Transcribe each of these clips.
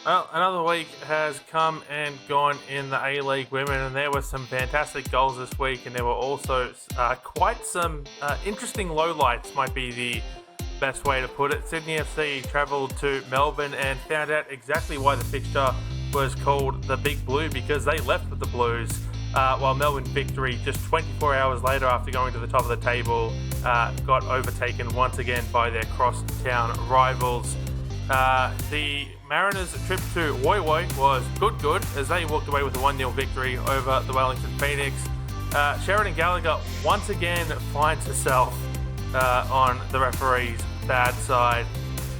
Well, another week has come and gone in the A-League women, and there were some fantastic goals this week, and there were also quite some interesting lowlights, might be the best way to put it. Sydney FC travelled to Melbourne and found out exactly why the fixture was called the Big Blue, because they left with the Blues, while Melbourne Victory, just 24 hours later after going to the top of the table, got overtaken once again by their cross-town rivals. The Mariners' trip to Woi Woi was good as they walked away with a 1-0 victory over the Wellington Phoenix. Sheridan Gallagher once again finds herself on the referee's bad side.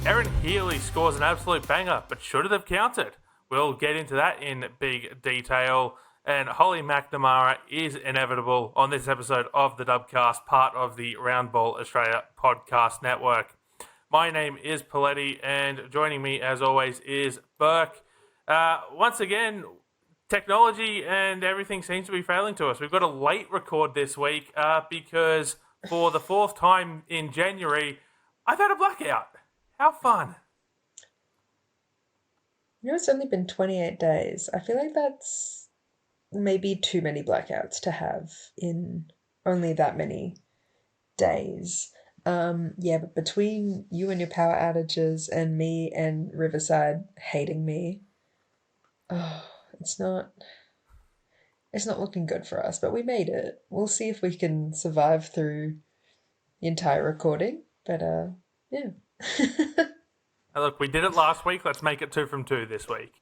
Erin Healy scores an absolute banger, but should it have counted? We'll get into that in big detail. And Holly McNamara is inevitable on this episode of the Dubcast, part of the Roundball Australia podcast network. My name is Poletti, and joining me, as always, is Burke. Once again, technology and everything seems to be failing to us. We've got a late record this week because for the fourth time in January, I've had a blackout. How fun. It's only been 28 days. I feel like that's maybe too many blackouts to have in only that many days. Yeah, but between you and your power outages and me and Riverside hating me, oh, it's not looking good for us, but we made it. We'll see if we can survive through the entire recording. But yeah. Look, we did it last week. Let's make it 2 from 2 this week.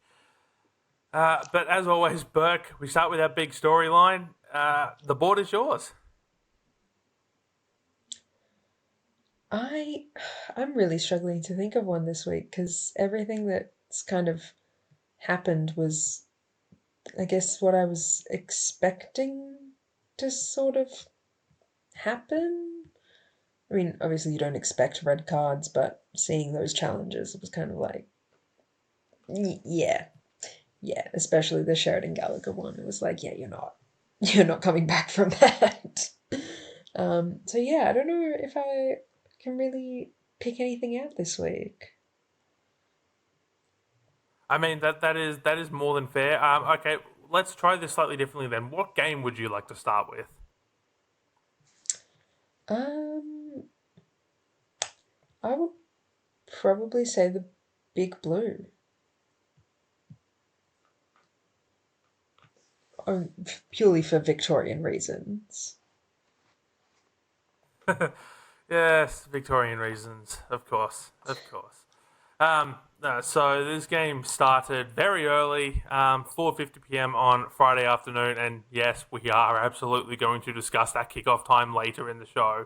But as always, Burke, we start with our big storyline. The board is yours. I'm really struggling to think of one this week because everything that's kind of happened was, I guess, what I was expecting to sort of happen. I mean, obviously you don't expect red cards, but seeing those challenges, it was kind of like, yeah, yeah. Especially the Sheridan Gallagher one. It was like, yeah, you're not coming back from that. So yeah, I don't know if I can really pick anything out this week. I mean, that is more than fair. Okay, let's try this slightly differently then. What game would you like to start with? Um, I would probably say the Big Blue. Um, Purely for Victorian reasons. Yes, Victorian reasons, of course, of course. So this game started very early, 4:50 p.m. on Friday afternoon, and yes, we are absolutely going to discuss that kickoff time later in the show.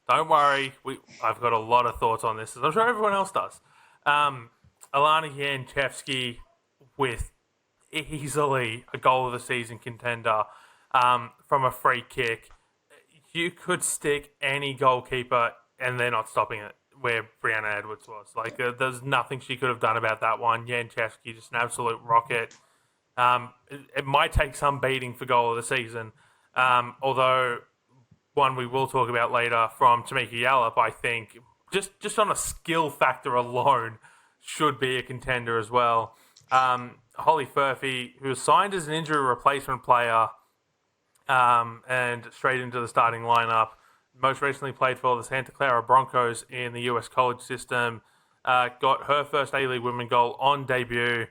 Don't worry, I've got a lot of thoughts on this, as I'm sure everyone else does. Alana Yanchevsky with easily a goal of the season contender from a free kick. You could stick any goalkeeper and they're not stopping it where Brianna Edwards was. Like, there's nothing she could have done about that one. Yanchevsky, just an absolute rocket. It might take some beating for goal of the season, although one we will talk about later from Tamika Yallop, I think, just on a skill factor alone, should be a contender as well. Holly Furphy, who was signed as an injury replacement player, and straight into the starting lineup. Most recently played for the Santa Clara Broncos in the US college system. Got her first A-League women goal on debut.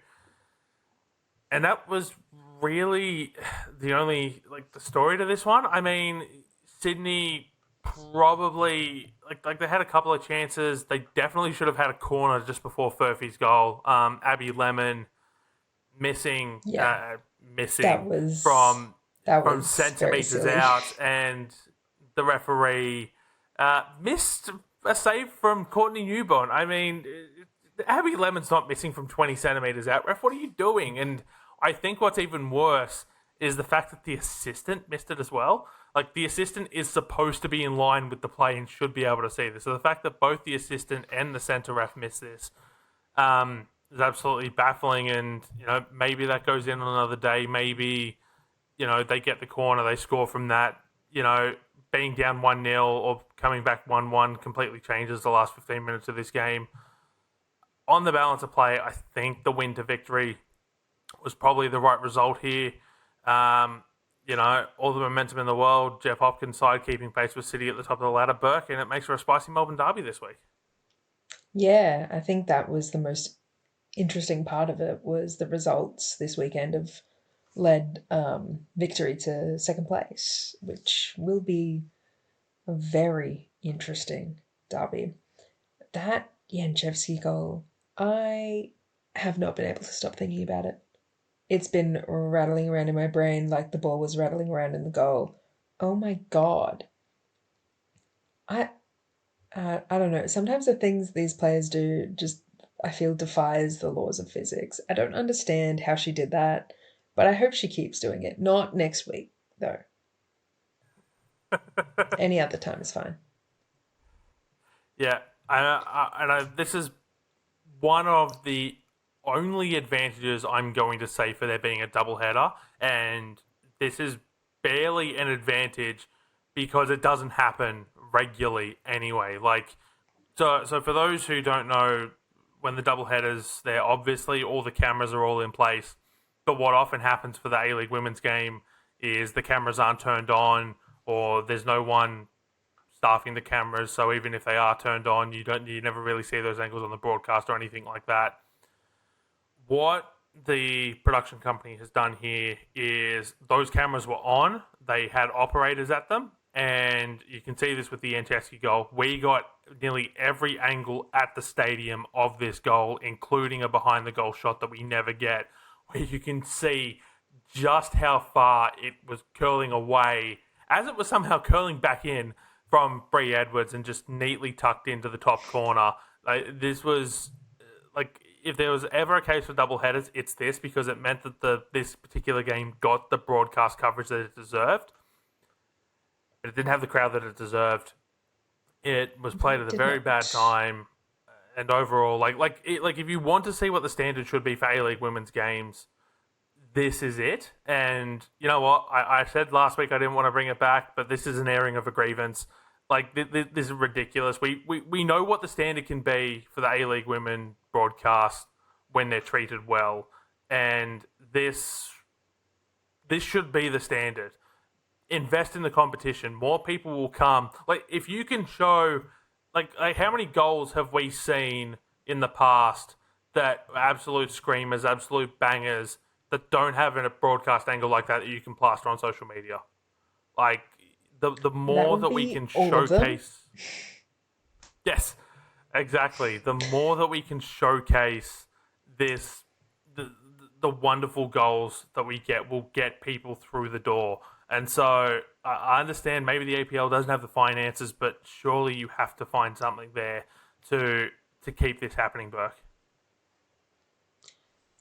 And that was really the only, the story to this one. I mean, Sydney probably, they had a couple of chances. They definitely should have had a corner just before Furphy's goal. Abby Lemon missing, Yeah, that missing was from that from was very centimeters silly. out, and the referee missed a save from Courtney Newborn. I mean, Abby Lemon's not missing from 20 centimeters out. Ref, what are you doing? And I think what's even worse is the fact that the assistant missed it as well. Like, the assistant is supposed to be in line with the play and should be able to see this. So the fact that both the assistant and the centre ref missed this is absolutely baffling. And, maybe that goes in on another day. Maybe, they get the corner, they score from that. Being down 1-0 or coming back 1-1 completely changes the last 15 minutes of this game. on the balance of play, I think the win to victory was probably the right result here. Um, all the momentum in the world. Jeff Hopkins' side keeping pace with City at the top of the ladder. Burke, and it makes for a spicy Melbourne derby this week. Yeah, I think that was the most interesting part of it was the results this weekend have led victory to second place, which will be a very interesting derby. That Yanchevsky goal, I have not been able to stop thinking about it. It's been rattling around in my brain like the ball was rattling around in the goal. Oh my god. I I don't know. Sometimes the things these players do just I feel defies the laws of physics. I don't understand how she did that, but I hope she keeps doing it. Not next week though. Any other time is fine. Yeah, this is one of the only advantages I'm going to say for there being a double header, and this is barely an advantage because it doesn't happen regularly anyway. So for those who don't know, when the double headers, they're obviously all the cameras are all in place, but what often happens for the A League women's game is the cameras aren't turned on, or there's no one staffing the cameras. So even if they are turned on, you never really see those angles on the broadcast or anything like that. What the production company has done here is those cameras were on. They had operators at them, and you can see this with the Anteschi goal. We got nearly every angle at the stadium of this goal, including a behind the goal shot that we never get, where you can see just how far it was curling away as it was somehow curling back in from Bree Edwards and just neatly tucked into the top corner. This was if there was ever a case for double headers, it's this, because it meant that this particular game got the broadcast coverage that it deserved. But it didn't have the crowd that it deserved. It was played at a Did very bad not. time, and overall, if you want to see what the standard should be for A League women's games, this is it. And you know what? I said last week I didn't want to bring it back, but this is an airing of a grievance. This is ridiculous. We know what the standard can be for the A League women broadcast when they're treated well, and this should be the standard. Invest in the competition. More people will come. If you can show, how many goals have we seen in the past that are absolute screamers, absolute bangers that don't have a broadcast angle like that you can plaster on social media? Like the That more would that we be can all of them. showcase. Yes, exactly. The more that we can showcase this, the the wonderful goals that we get will get people through the door. And so I understand maybe the APL doesn't have the finances, but surely you have to find something there to keep this happening, Burke.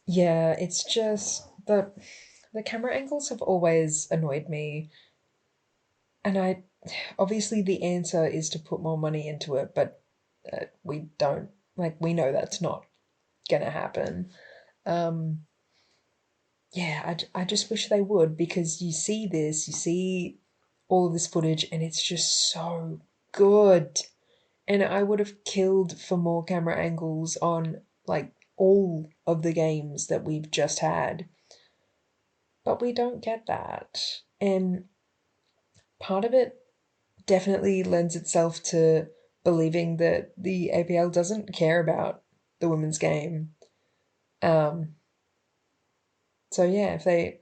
Yeah, it's just the camera angles have always annoyed me, and I obviously the answer is to put more money into it, but we don't we know that's not gonna happen. Um, yeah, I just wish they would because you see all of this footage, and it's just so good. And I would have killed for more camera angles on all of the games that we've just had, but we don't get that. And part of it definitely lends itself to believing that the APL doesn't care about the women's game. Um, so yeah, if they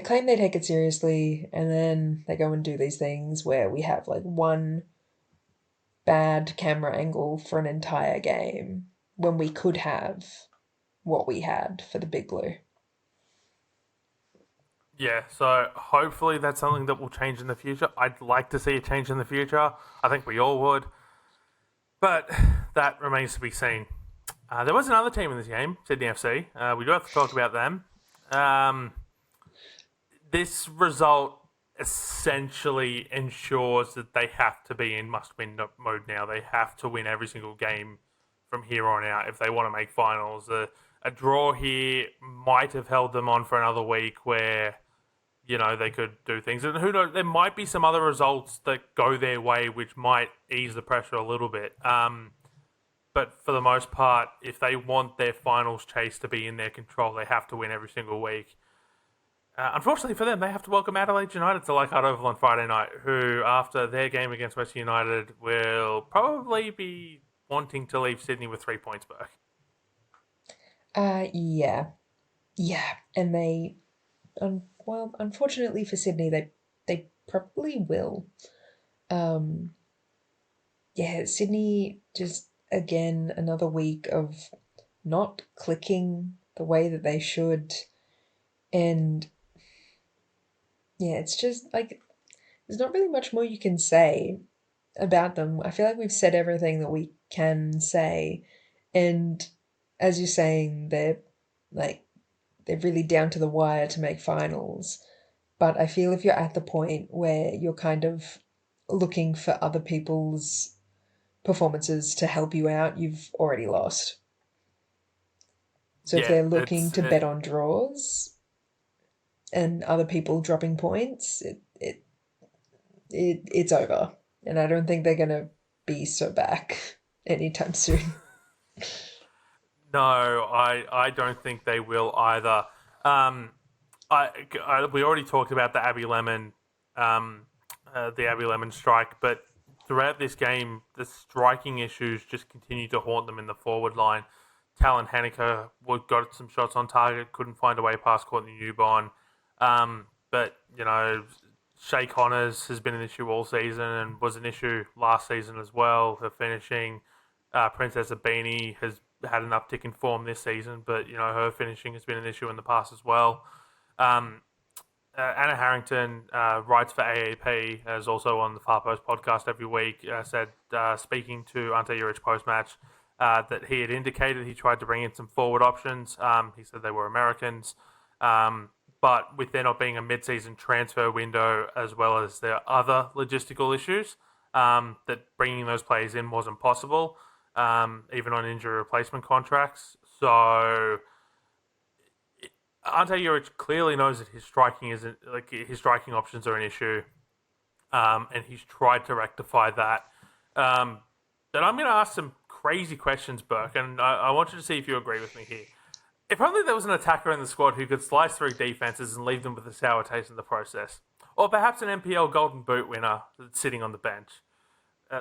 claim they take it seriously and then they go and do these things where we have one bad camera angle for an entire game when we could have what we had for the Big Blue. Yeah, so hopefully that's something that will change in the future. I'd like to see a change in the future. I think we all would. But that remains to be seen. There was another team in this game, Sydney FC. We do have to talk about them. Um, this result essentially ensures that they have to be in must-win mode now. They have to win every single game from here on out if they want to make finals. A draw here might have held them on for another week where they could do things. And who knows, there might be some other results that go their way which might ease the pressure a little bit. but for the most part, if they want their finals chase to be in their control, they have to win every single week. Unfortunately for them, they have to welcome Adelaide United to Leichhardt Oval on Friday night, who, after their game against Western United, will probably be wanting to leave Sydney with 3 points back. Yeah, yeah, and well, unfortunately for Sydney, they probably will. Um, yeah, Sydney just again another week of not clicking the way that they should, and yeah, it's just like there's not really much more you can say about them. I feel like we've said everything that we can say, and as you're saying, like they're really down to the wire to make finals. But I feel if you're at the point where you're kind of looking for other people's performances to help you out, you've already lost. So if Yeah, they're looking to bet on draws and other people dropping points, it's over. And I don't think they're gonna be so back anytime soon. no, I don't think they will either. Um, we already talked about um, the Abby Lemon strike, but throughout this game, the striking issues just continue to haunt them in the forward line. Talon Haneker got some shots on target, couldn't find a way past Courtney Newbon. But, Shay Connors has been an issue all season and was an issue last season as well. Her finishing, Princess Abini has had an uptick in form this season, but, her finishing has been an issue in the past as well. Um, Anna Harrington writes for AAP, is also on the Far Post podcast every week, said, speaking to Ante Juric post-match, that he had indicated he tried to bring in some forward options. He said they were Americans. But with there not being a mid-season transfer window, as well as their other logistical issues, that bringing those players in wasn't possible, even on injury replacement contracts. So Ante Juric clearly knows that his striking options are an issue, and he's tried to rectify that. But I'm going to ask some crazy questions, Burke, and I want you to see if you agree with me here. If only there was an attacker in the squad who could slice through defenses and leave them with a sour taste in the process, or perhaps an NPL Golden Boot winner that's sitting on the bench.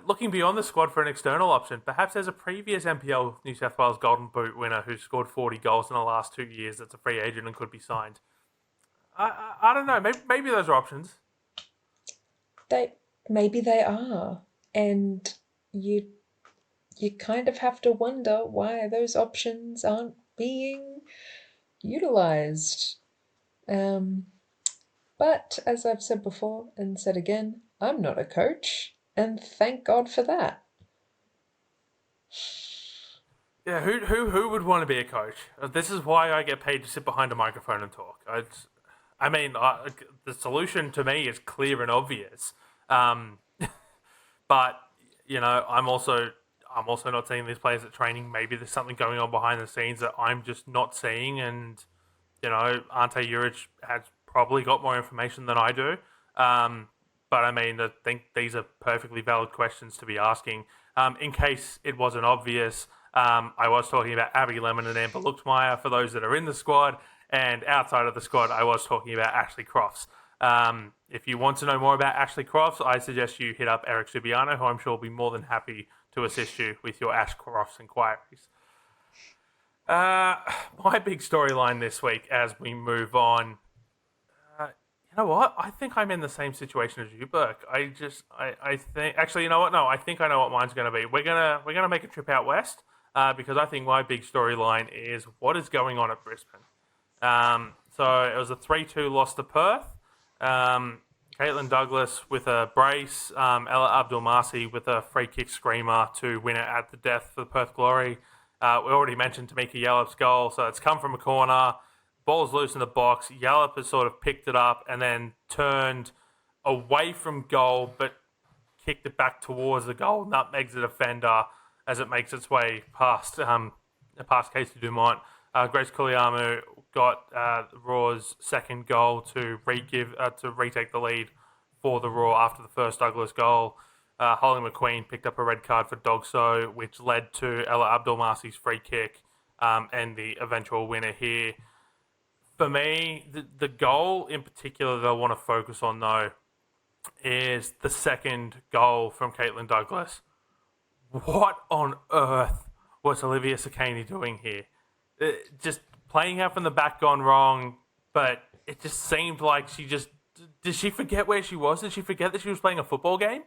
Looking beyond the squad for an external option, perhaps there's a previous NPL New South Wales Golden Boot winner who scored 40 goals in the last 2 years that's a free agent and could be signed. I don't know. Maybe those are options. Maybe they are, and you kind of have to wonder why those options aren't being utilized. But as I've said before and said again, I'm not a coach, and thank God for that. Yeah, who would want to be a coach? This is why I get paid to sit behind a microphone and talk. The solution to me is clear and obvious, but I'm also not seeing these players at training. Maybe there's something going on behind the scenes that I'm just not seeing, and Ante Juric has probably got more information than I do. But I think these are perfectly valid questions to be asking. In case it wasn't obvious, I was talking about Abby Lemon and Amber Luchtmeyer for those that are in the squad, and outside of the squad, I was talking about Ashley Crofts. If you want to know more about Ashley Crofts, I suggest you hit up Eric Subiano, who I'm sure will be more than happy to assist you with your Ash Crofts inquiries. My big storyline this week as we move on. You know what? I think I'm in the same situation as you, Burke. I think actually, you know what? No, I think I know what mine's going to be. We're gonna make a trip out west because I think my big storyline is what is going on at Brisbane. So it was a 3-2 loss to Perth. Caitlin Douglas with a brace, Ella Abdul-Masi with a free kick screamer to win it at the death for the Perth Glory. We already mentioned Tamika Yallop's goal, so it's come from a corner. Ball's loose in the box. Yallop has sort of picked it up and then turned away from goal, but kicked it back towards the goal. Nutmegs the defender as it makes its way past Casey Dumont. Grace Kuliamu got Raw's second goal to retake the lead for the Raw after the first Douglas goal. Holly McQueen picked up a red card for Dogso, which led to Ella Abdelmasi's free kick and the eventual winner here. For me, the goal in particular that I want to focus on, though, is the second goal from Caitlin Douglas. What on earth was Olivia Sakani doing here? Just playing her from the back gone wrong, but it just seemed like she just... Did she forget where she was? Did she forget that she was playing a football game?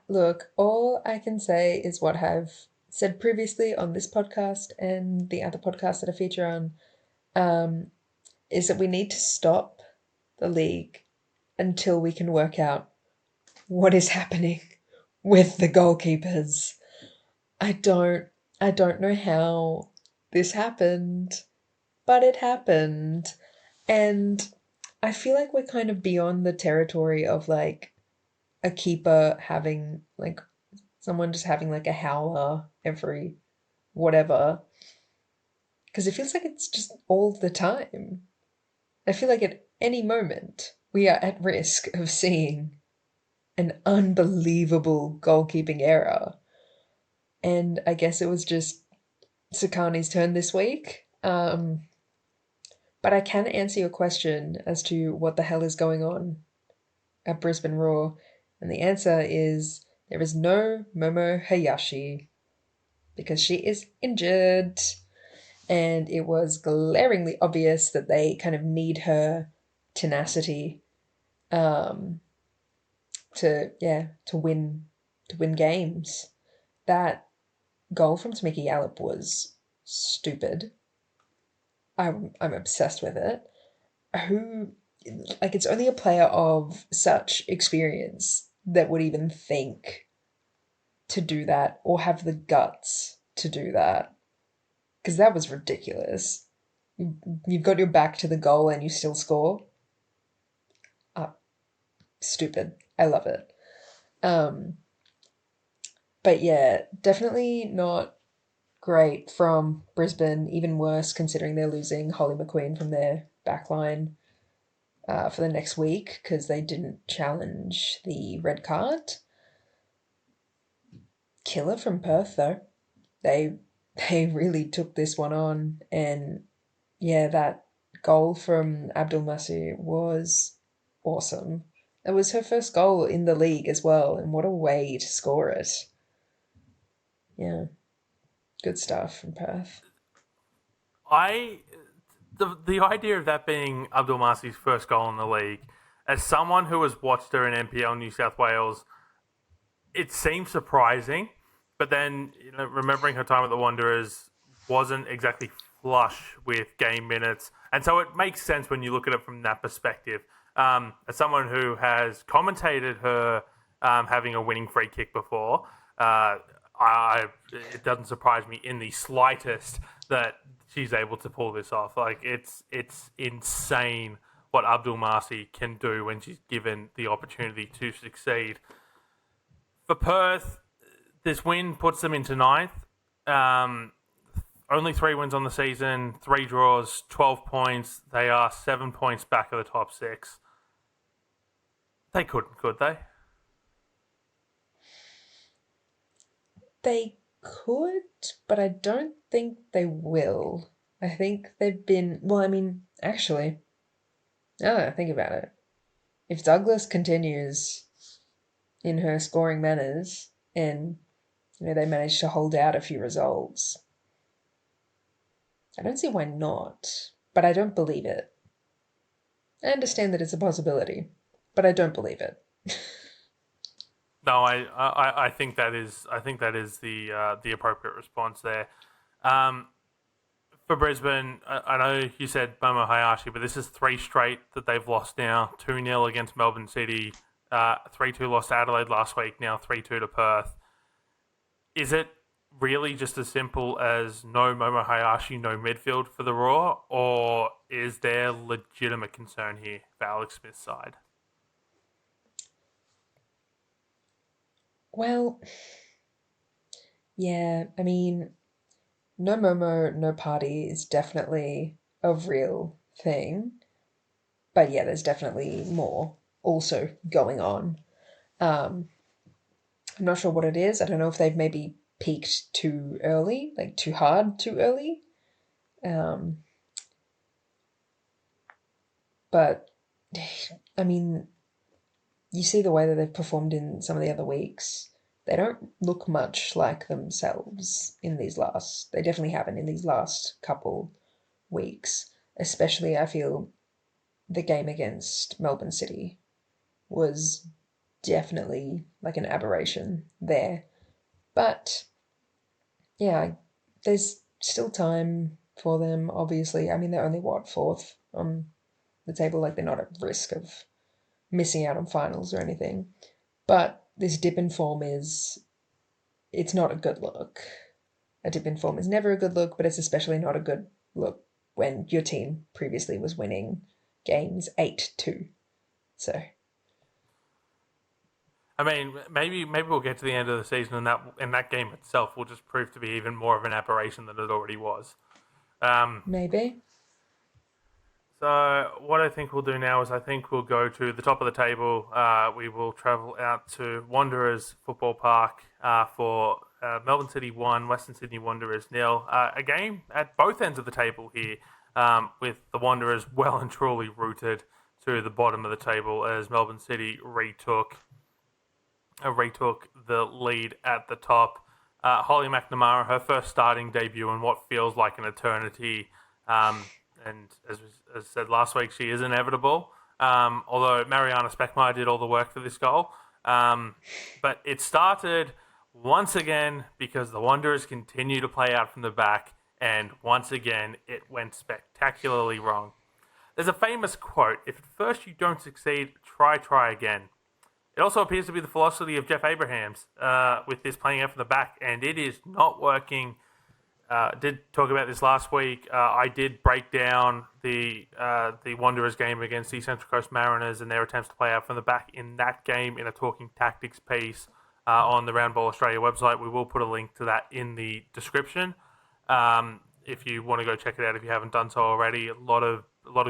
Look, all I can say is what I've said previously on this podcast and the other podcasts that I feature on, is that we need to stop the league until we can work out what is happening with the goalkeepers. I don't I don't know how this happened, but it happened. And I feel like we're kind of beyond the territory of like a keeper having like someone just having like a howler every whatever. Because it feels like it's just all the time. I feel like at any moment we are at risk of seeing an unbelievable goalkeeping error. And I guess it was just Sakani's turn this week. But I can answer your question as to what the hell is going on at Brisbane Roar. And the answer is there is no Momo Hayashi because she is injured. And it was glaringly obvious that they kind of need her tenacity um, to win games. That goal from Tamiki Yallop was stupid. I'm obsessed with it. Who like it's only a player of such experience that would even think to do that or have the guts to do that because that was ridiculous. You've got your back to the goal and you still score. Uh, Stupid. I love it. Um, but yeah, definitely not great from Brisbane. Even worse considering they're losing Holly McQueen from their backline for the next week because they didn't challenge the red card. Killer from Perth though. They they really took this one on, and yeah, that goal from Abdul Masih was awesome. It was her first goal in the league as well, and what a way to score it. Yeah, good stuff from Perth. I the idea of that being Abdul Masi's first goal in the league, as someone who has watched her in NPL New South Wales, it seems surprising. But then, remembering her time at the Wanderers wasn't exactly flush with game minutes, and so it makes sense when you look at it from that perspective. As someone who has commentated her having a winning free kick before, it doesn't surprise me in the slightest that she's able to pull this off. Like it's insane what Abdul Masi can do when she's given the opportunity to succeed. For Perth, this win puts them into ninth. Only 3 wins on the season, 3 draws, 12 points. They are 7 points back of the top 6. They couldn't, could they? They could, but I don't think they will. I think they've been. Well, I mean, actually, now that I think about it, if Douglas continues in her scoring manners and they manage to hold out a few results, I don't see why not. But I don't believe it. I understand that it's a possibility, but I don't believe it. No, I think that is the appropriate response there. Um, for Brisbane, I know you said Momo Hayashi, but this is 3 straight that they've lost now. 2-0 against Melbourne City, 3-2 lost to Adelaide last week, now 3-2 to Perth. Is it really just as simple as no Momo Hayashi, no midfield for the Raw, or is there legitimate concern here for Alex Smith's side? Well, yeah, I mean, no Momo, no party is definitely a real thing. But yeah, there's definitely more also going on. Um, I'm not sure what it is. I don't know if they've maybe peaked too early, like too hard too early. Um, but I mean, you see the way that they've performed in some of the other weeks. They don't look much like themselves in these last. They definitely haven't in these last couple weeks. Especially, I feel the game against Melbourne City was definitely like an aberration there. But yeah, there's still time for them, obviously. I mean, they're only what, fourth on the table? Like, they're not at risk of missing out on finals or anything. But this dip in form it's not a good look. A dip in form is never a good look, but it's especially not a good look when your team previously was winning games 8-2. So, I mean, maybe we'll get to the end of the season, and that game itself will just prove to be even more of an aberration than it already was. Um, maybe. so what I think we'll do now is I think we'll go to the top of the table. We will travel out to Wanderers Football Park for Melbourne City 1, Western Sydney Wanderers nil. A game at both ends of the table here, with the Wanderers well and truly rooted to the bottom of the table as Melbourne City retook the lead at the top. Holly McNamara, her first starting debut in what feels like an eternity. And as said last week, she is inevitable. Although Mariana Speckmeyer did all the work for this goal. But it started once again because the Wanderers continue to play out from the back, and once again it went spectacularly wrong. There's a famous quote: "If at first you don't succeed, try again." It also appears to be the philosophy of Jeff Abrahams with this playing out from the back, and it is not working. Did talk about this last week. I did break down the Wanderers game against the Central Coast Mariners and their attempts to play out from the back in that game in a talking tactics piece on the Roundball Australia website. We will put a link to that in the description if you want to go check it out if you haven't done so already. A lot of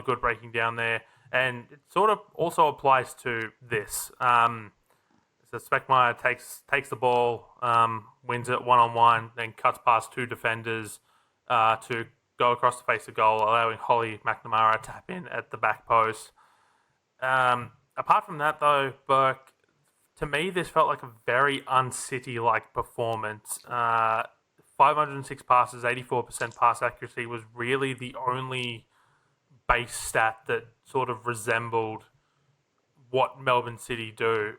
good breaking down there, and it sort of also applies to this. So Speckmeyer takes the ball, wins it 1-on-1, then cuts past two defenders to go across the face of goal, allowing Holly McNamara to tap in at the back post. Apart from that, though, Burke, to me, this felt like a very un-City-like performance. 506 passes, 84% pass accuracy was really the only base stat that sort of resembled what Melbourne City do.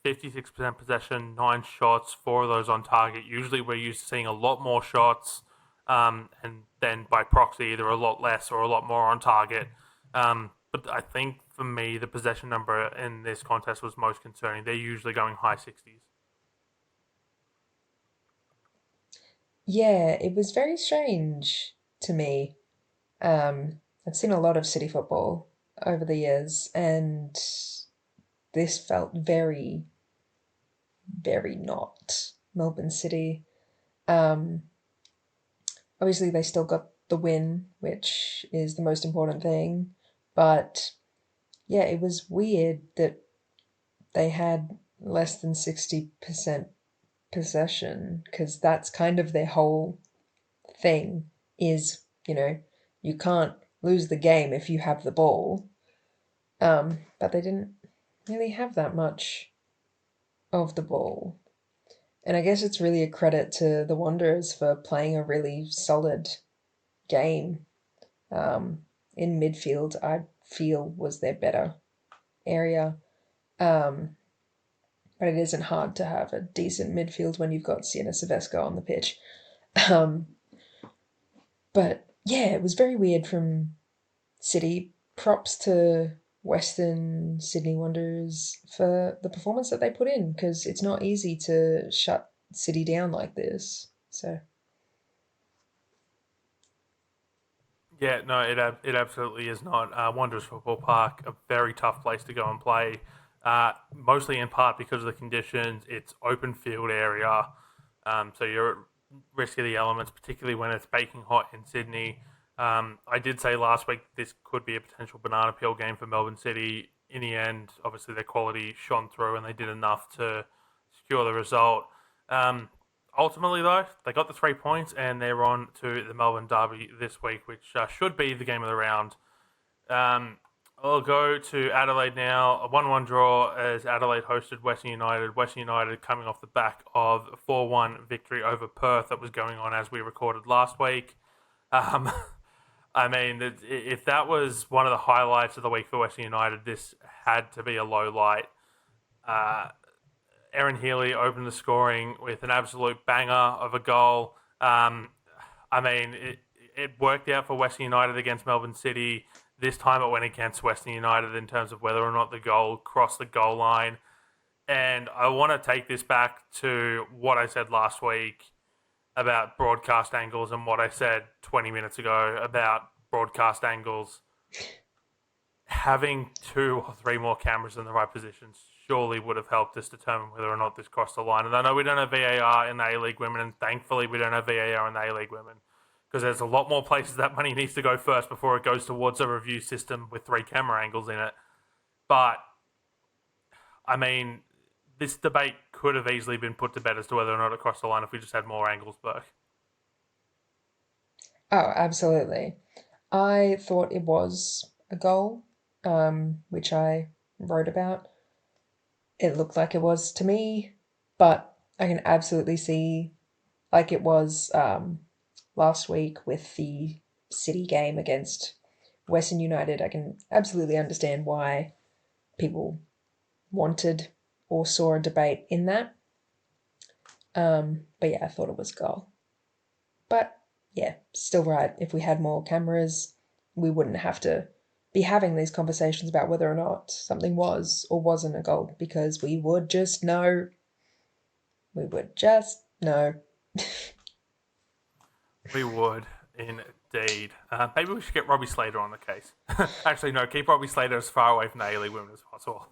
56% possession, 9 shots, 4 of those on target. Usually we're used to seeing a lot more shots, and then by proxy, either a lot less or a lot more on target. But I think for me, the possession number in this contest was most concerning. They're usually going high 60s. Yeah, it was very strange to me. I've seen a lot of City football over the years, and this felt very, very not Melbourne City. Um, Obviously, they still got the win, which is the most important thing. But yeah, it was weird that they had less than 60% possession because that's kind of their whole thing is, you can't lose the game if you have the ball. But they didn't really have that much of the ball. And I guess it's really a credit to the Wanderers for playing a really solid game. In midfield, I feel was their better area. Um, but it isn't hard to have a decent midfield when you've got Sienna Savesco on the pitch. Um, but yeah, it was very weird from City. Props to Western Sydney Wanderers for the performance that they put in because it's not easy to shut City down like this. So Yeah, no, it absolutely is not. Wanderers Football Park, a very tough place to go and play, mostly in part because of the conditions. It's open field area, so you're at risk of the elements, particularly when it's baking hot in Sydney. I did say last week this could be a potential banana peel game for Melbourne City. in the end, obviously their quality shone through and they did enough to secure the result. Um, Ultimately, though, they got the 3 points and they're on to the Melbourne Derby this week, which should be the game of the round. Um, I'll go to Adelaide now. A 1-1 draw as Adelaide hosted Western United. Western United coming off the back of a 4-1 victory over Perth that was going on as we recorded last week. Um, I mean, if that was one of the highlights of the week for Western United, this had to be a low light. Uh, Aaron Healy opened the scoring with an absolute banger of a goal. I mean, it worked out for Western United against Melbourne City. This time it went against Western United in terms of whether or not the goal crossed the goal line. And I want to take this back to what I said last week about broadcast angles and what I said 20 minutes ago about broadcast angles. Having 2 or 3 more cameras in the right positions surely would have helped us determine whether or not this crossed the line. And I know we don't have VAR in the A-League Women, and thankfully we don't have VAR in the A-League Women, because there's a lot more places that money needs to go first before it goes towards a review system with 3 camera angles in it. But, I mean, this debate could have easily been put to bed as to whether or not it crossed the line if we just had more angles, Burke. Oh, absolutely. I thought it was a goal, which I wrote about. It looked like it was to me, but I can absolutely see, like it was last week with the City game against Western United. I can absolutely understand why people wanted or saw a debate in that. But yeah, I thought it was a goal. But yeah, still right. If we had more cameras, we wouldn't have to be having these conversations about whether or not something was or wasn't a goal, because we would just know. We would just know. We would, indeed. Maybe we should get Robbie Slater on the case. Actually, no, keep Robbie Slater as far away from the A-League Women as possible.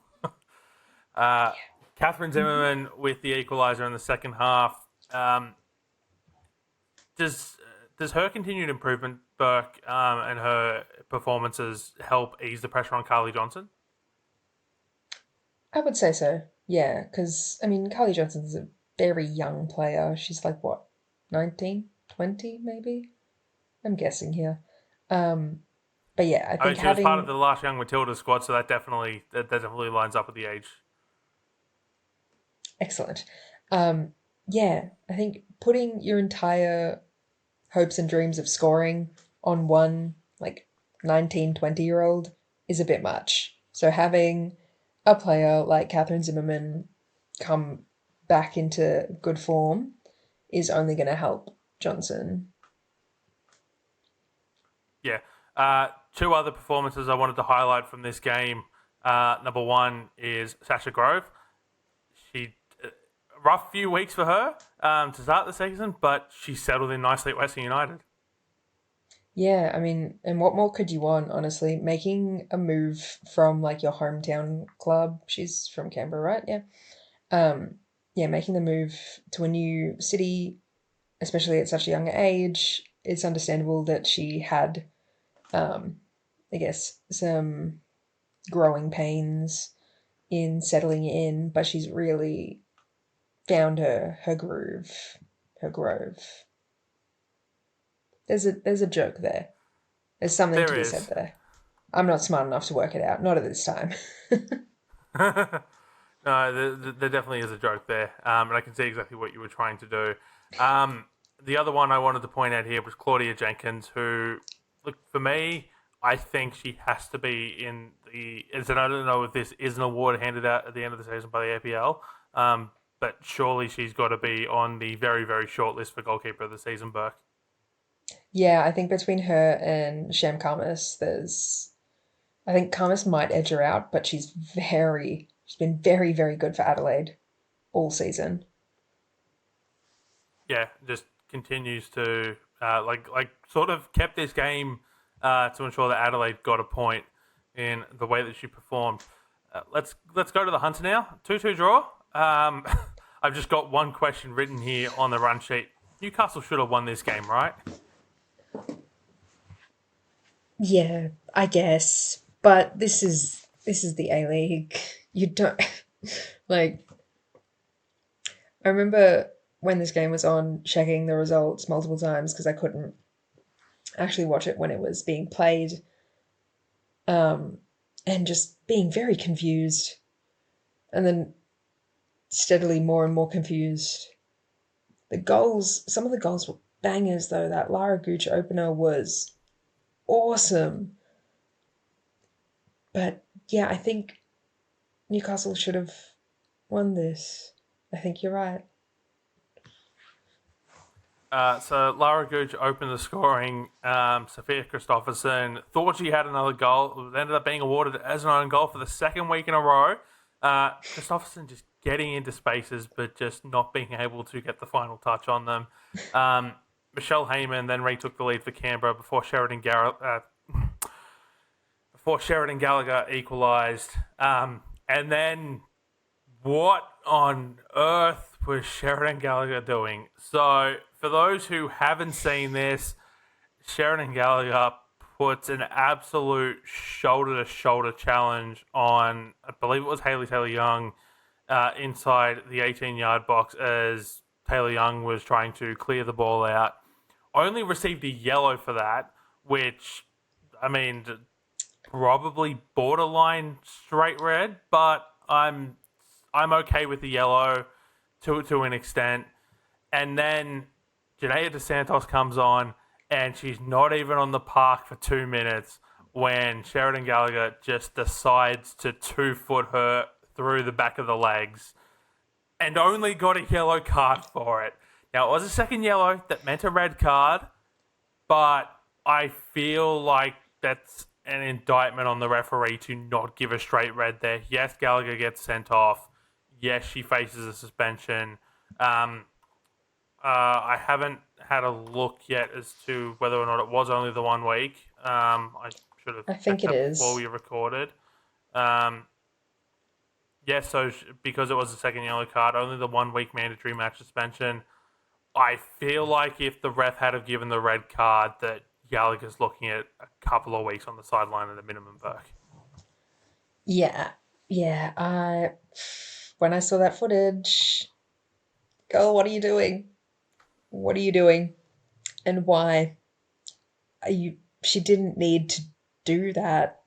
uh, Catherine Zimmerman with the equaliser in the second half. Does her continued improvement, Burke, and her performances help ease the pressure on Carly Johnson? I would say so. Yeah, because I mean, Carly Johnson's a very young player. She's like what, 19, 20, maybe? I'm guessing here. Um, but yeah, I I mean, think she was part of having the last Young Matilda squad, so that definitely lines up with the age. excellent. Yeah, I think putting your entire hopes and dreams of scoring on one like 19, 20 year old is a bit much. So having a player like Catherine Zimmerman come back into good form is only going to help Johnson. Yeah. 2 other performances I wanted to highlight from this game. Number one is Sasha Grove. She rough few weeks for her to start the season, but she settled in nicely at Western United. Yeah, I mean, and what more could you want, honestly? Making a move from like your hometown club. She's from Canberra, right? Yeah. Um, yeah, making the move to a new city, especially at such a young age, it's understandable that she had, um, I guess, some growing pains in settling in, but she's really found her groove, her grove. There's a joke there. There's something to There be said is. there. I'm not smart enough to work it out. Not at this time. No, there definitely is a joke there, and I can see exactly what you were trying to do. The other one I wanted to point out here was Claudia Jenkins, who, look, for me, I think she has to be in the. And I don't know if this is an award handed out at the end of the season by the APL, but surely she's got to be on the very, very short list for goalkeeper of the season, Burke. Yeah, I think between her and Sham Karmas, I think Karmas might edge her out, but she's been very, very good for Adelaide all season. Yeah, just continues to like sort of kept this game to ensure that Adelaide got a point in the way that she performed. Let's go to the Hunter now. 2-2 draw. I've just got one question written here on the run sheet. Newcastle should have won this game, right? Yeah, I guess. But this is this is the A League. You don't like. I remember when this game was on, checking the results multiple times because I couldn't actually watch it when it was being played, um, and just being very confused, and then steadily more and more confused. The goals, some of the goals were bangers though. That Lara Gooch opener was awesome. But yeah, I think Newcastle should have won this. I think you're right. So Lara Gooch opened the scoring. Sophia Christopherson thought she had another goal. It ended up being awarded as an own goal for the second week in a row. Christopherson just getting into spaces, but just not being able to get the final touch on them. Michelle Heyman then retook the lead for Canberra before Sheridan Gallagher equalised. And then what on earth was Sheridan Gallagher doing? So, for those who haven't seen this, Sheridan Gallagher puts an absolute shoulder-to-shoulder challenge on, I believe it was Hayley Taylor-Young, inside the 18-yard box as Taylor-Young was trying to clear the ball out. Only received a yellow for that, which, I mean, probably borderline straight red, but I'm okay with the yellow to an extent. And then Janaea DeSantos comes on, and she's not even on the park for 2 minutes when Sheridan Gallagher just decides to 2-foot her through the back of the legs and only got a yellow card for it. Now, it was a second yellow that meant a red card, but I feel like that's an indictment on the referee to not give a straight red there. Yes, Gallagher gets sent off. Yes, she faces a suspension. I haven't had a look yet as to whether or not it was only the 1 week. I should have I checked think it that before is. we recorded. Yeah, so because it was a second yellow card, only the 1 week mandatory match suspension. I feel like if the ref had have given the red card, that Gallagher's looking at a couple of weeks on the sideline at a minimum, Burke. Yeah, yeah. I when I saw that footage, girl, what are you doing? What are you doing? And why? Are you? She didn't need to do that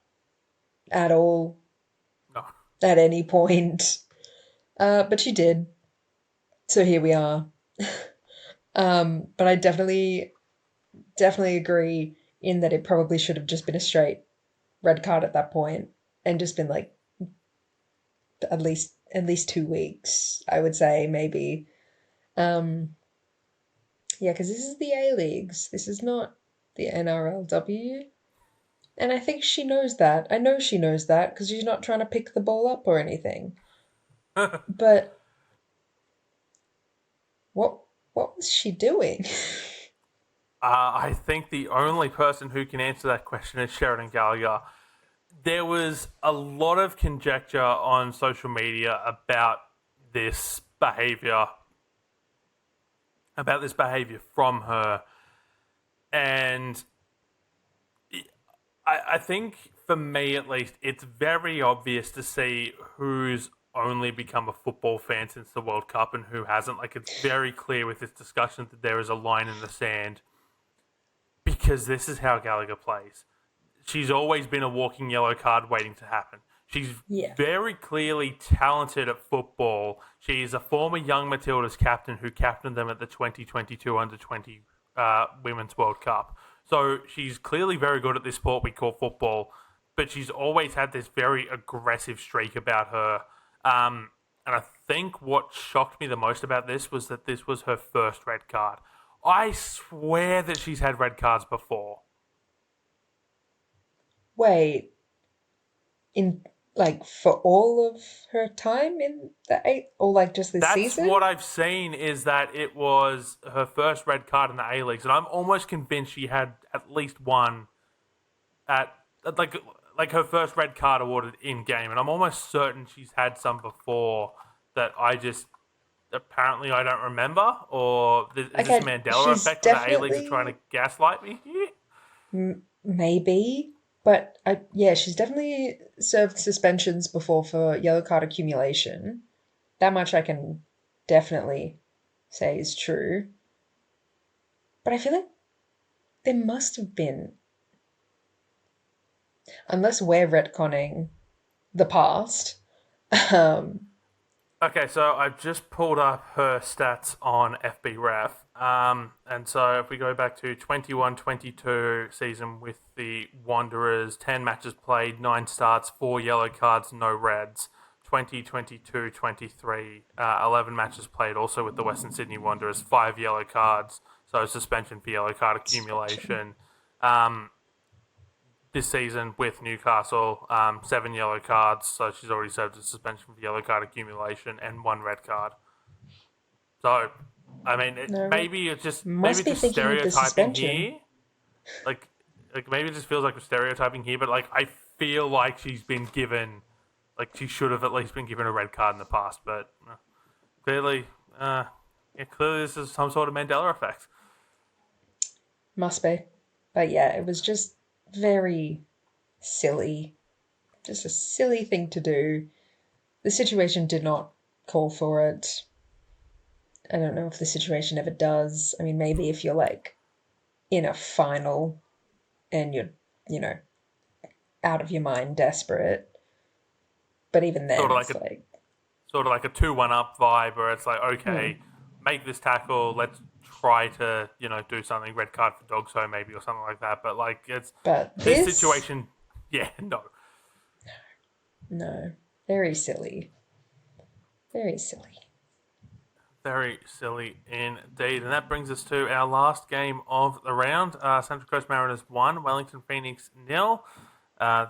at all No. at any point. But she did. So here we are. But I definitely agree in that it probably should have just been a straight red card at that point and just been like at least 2 weeks, I would say maybe. Um, yeah, because this is the A Leagues. This is not the NRLW. And I think she knows that. I know she knows that because she's not trying to pick the ball up or anything. But what what was she doing? I think the only person who can answer that question is Sheridan Gallagher. There was a lot of conjecture on social media this behavior, about this behavior from her, and I think for me at least, it's very obvious to see who's only become a football fan since the World Cup and who hasn't. Like, it's very clear with this discussion that there is a line in the sand because this is how Gallagher plays. She's always been a walking yellow card waiting to happen. She's Yeah. very clearly talented at football. She is a former Young Matildas captain who captained them at the 2022 Under-20 Women's World Cup. So she's clearly very good at this sport we call football, but she's always had this very aggressive streak about her. And I think what shocked me the most about this was that this was her first red card. I swear that she's had red cards before. Wait, in like for all of her time in the eight or like just this That's season? what I've seen, is that it was her first red card in the A-Leagues, and I'm almost convinced she had at least one at like her first red card awarded in game, and I'm almost certain she's had some before that I just apparently I don't remember, or is this a Okay, Mandela she's effect where the A-Leagues are trying to definitely gaslight me here? maybe, But yeah, she's definitely served suspensions before for yellow card accumulation. That much I can definitely say is true. But I feel like there must have been, unless we're retconning the past. Um, Okay, so I've just pulled up her stats on FBref. And so if we go back to 21-22 season with the Wanderers, 10 matches played, 9 starts, 4 yellow cards, no reds. 2022-23, 11 matches played, also with the Western Sydney Wanderers, 5 yellow cards, so suspension for yellow card suspension. accumulation. Um, this season with Newcastle, 7 yellow cards, so she's already served a suspension for yellow card accumulation and 1 red card. So, I mean, No, what? maybe Must it's be just thinking of the stereotyping suspension. here. Like, maybe it just feels like we're stereotyping here, but like I feel like she's been given, like she should have at least been given a red card in the past, but clearly, clearly this is some sort of Mandela effect. Must be. But yeah, it was just very silly. Just a silly thing to do. The situation did not call for it. I don't know if the situation ever does. I mean, maybe if you're like in a final and you're, you know, out of your mind desperate. But even Sort then, of like it's a like, 2-1 up vibe where it's like, hmm. okay, make this tackle, let's try to, do something, red card for Dogso maybe or something like that. But like it's But this this, situation, yeah, no. no, very silly. Very silly. Very silly indeed. And that brings us to our last game of the round. Central Coast Mariners 1, Wellington Phoenix nil.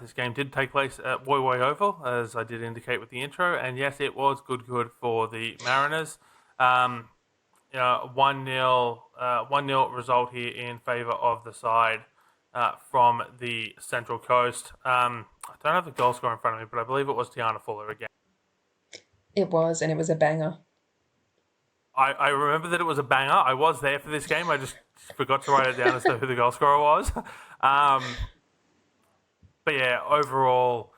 This game did take place at Woy Woy Oval, as I did indicate with the intro. And yes, it was good for the Mariners. Um, 1-0 1-0 result here in favour of the side from the Central Coast. I don't have the goal score in front of me, but I believe it was Tiana Fuller again. It was, and it was a banger. I remember that it was a banger. I was there for this game. I just forgot to write it down as to who the goal scorer was. um, but yeah, overall,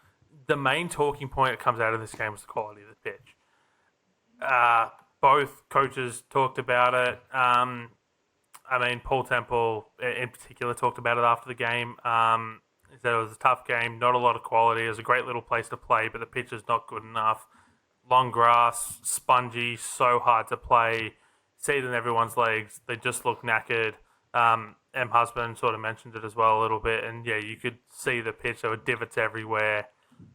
the main talking point that comes out of this game was the quality of the pitch. Uh, both coaches talked about it. I mean, Paul Temple in particular talked about it after the game. He said it was a tough game, not a lot of quality. It was a great little place to play, but the pitch is not good enough. Long grass, spongy, so hard to play. See it in everyone's legs. They just look knackered. M. Husband sort of mentioned it as well a little bit, and yeah, you could see the pitch. There were divots everywhere.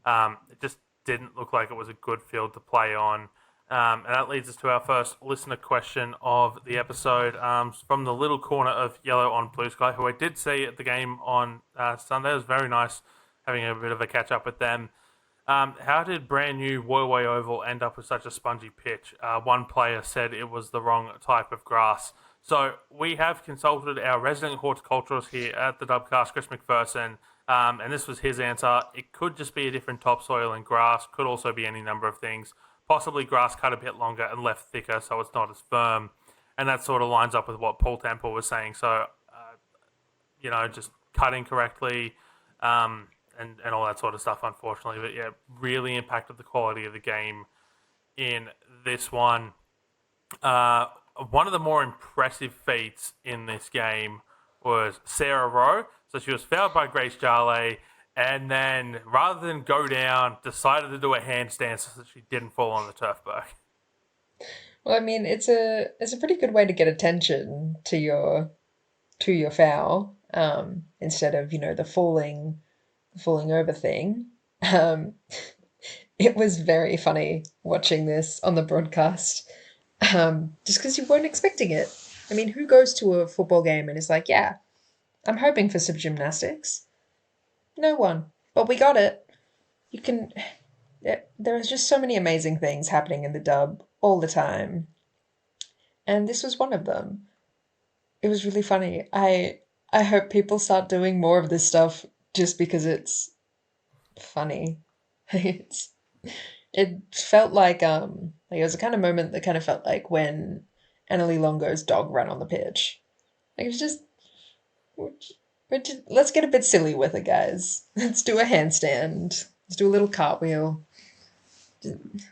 It just didn't look like it was a good field to play on. And that leads us to our first listener question of the episode from the little corner of Yellow on Blue Sky, who I did see at the game on Sunday. It was very nice having a bit of a catch up with them. How did brand new Woy Woy Oval end up with such a spongy pitch? One player said it was the wrong type of grass. So we have consulted our resident horticulturist here at the Dubcast, Chris McPherson, and this was his answer. It could just be a different topsoil and grass, could also be any number of things. Possibly grass cut a bit longer and left thicker so it's not as firm. And that sort of lines up with what Paul Temple was saying. So, just cutting correctly, and all that sort of stuff, unfortunately. But yeah, really impacted the quality of the game in this one. Uh, One of the more impressive feats in this game was Sarah Rowe. So she was fouled by Grace Jarley, and then rather than go down, decided to do a handstand so that she didn't fall on the turf berg. Well, I mean, it's a pretty good way to get attention to your foul, instead of, the falling over thing. Um, it was very funny watching this on the broadcast, just because you weren't expecting it. I mean, who goes to a football game and is like, yeah, I'm hoping for some gymnastics? No one. But we got it. You can. There are just so many amazing things happening in the dub all the time, and this was one of them. It was really funny. I hope people start doing more of this stuff just because it's funny. It's it felt like it was a kind of moment that kind of felt like when Annalie Longo's dog ran on the pitch. Like it was just Let's get a bit silly with it, guys. Let's do a handstand. Let's do a little cartwheel.